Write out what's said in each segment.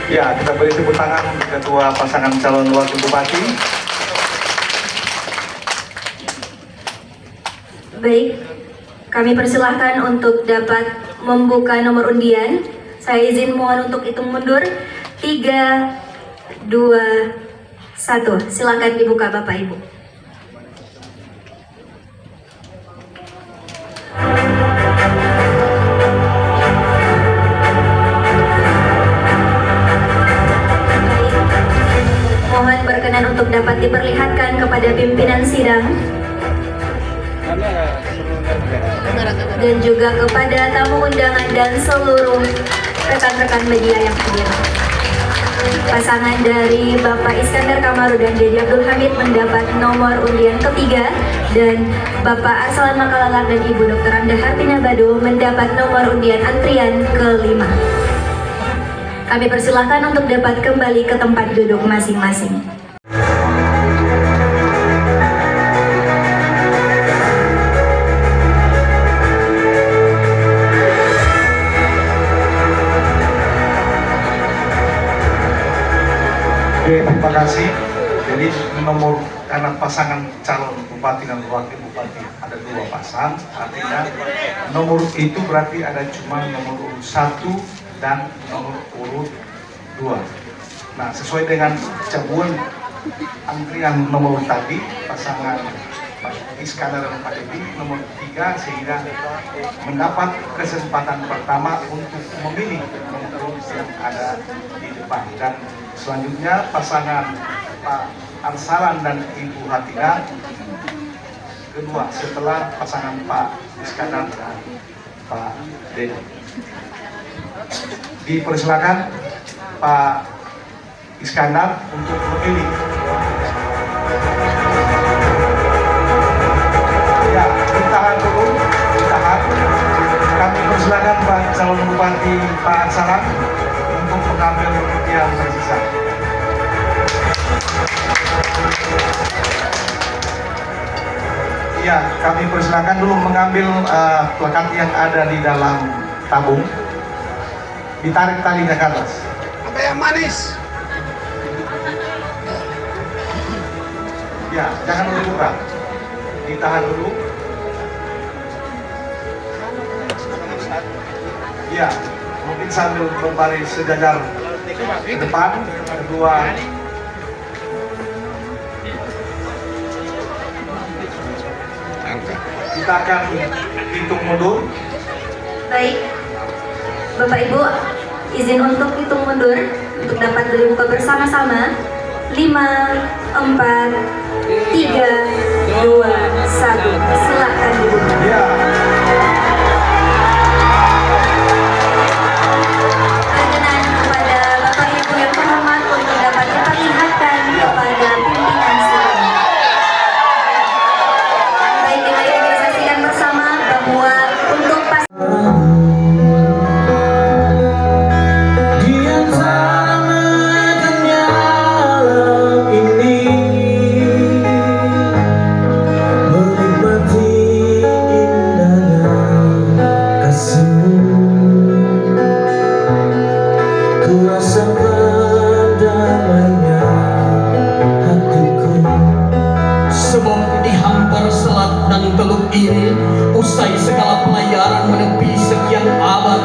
Ya, kita beri tepuk tangan ketua pasangan calon wakil bupati. Baik, kami persilahkan untuk dapat membuka nomor undian. Saya izin mohon untuk hitung mundur. 3, 2, 1. Silakan dibuka Bapak Ibu. Mohon berkenan untuk dapat diperlihatkan kepada pimpinan sidang dan juga kepada tamu undangan dan seluruh rekan-rekan media yang hadir. Pasangan dari Bapak Iskandar Kamaru dan Dedi Abdul Hamid mendapat nomor undian ketiga, dan Bapak Arsalan Makalalak dan Ibu Dr. Anda Hartina Bado mendapat nomor undian antrian kelima. Kami persilahkan untuk dapat kembali ke tempat duduk masing-masing. Oke, terima kasih. Jadi nomor anak pasangan calon bupati dan wakil bupati ada 2 pasang, artinya nomor itu berarti ada cuma nomor urut 1 dan nomor urut 2. Nah, sesuai dengan cabuan antrian nomor tadi, pasangan Pak Iskandar dan Pak Dedi nomor 3, sehingga mendapat kesempatan pertama untuk memilih nomor urut yang ada di depan. Dan selanjutnya pasangan Pak Arsalan dan Ibu Hatina kedua setelah pasangan Pak Iskandar dan Pak Dedi. Dipersilakan Pak Iskandar untuk memilih. Ya, ditahan dulu, ditahan. Kami persilakan Pak calon bupati Pak Arsalan untuk mengambil yang tersisa. Iya, kami persilakan dulu mengambil plakat yang ada di dalam tabung. Ditarik talinya ke atas. Apa yang manis? Ya, jangan dulu buka. Ditahan dulu. Ya, mungkin sambil berbaris sejajar ke depan. Kedua. Kita akan hitung mundur. Baik, Bapak Ibu, izin untuk hitung mundur untuk dapat dibuka bersama-sama. 5, 4, 3, 2, 1. Silakan dibuka. Ya. Perkenan kepada Bapak Ibu yang terhormat untuk dapat diperlihatkan kepada pimpinan sidang. Baik, kita saksikan bersama bahwa untuk usai segala pelayaran menepi sekian abad,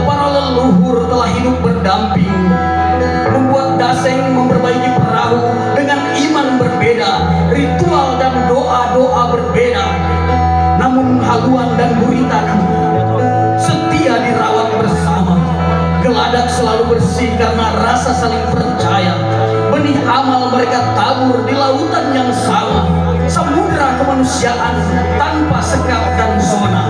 para leluhur telah hidup berdamping, membuat daseng memperbaiki perahu dengan iman berbeda, ritual dan doa-doa berbeda, namun haluan dan buritan setia dirawat bersama. Geladak selalu bersih karena rasa saling percaya. Benih amal mereka tabur di lautan yang sama, samudra kemanusiaan tanpa sekat dan zona.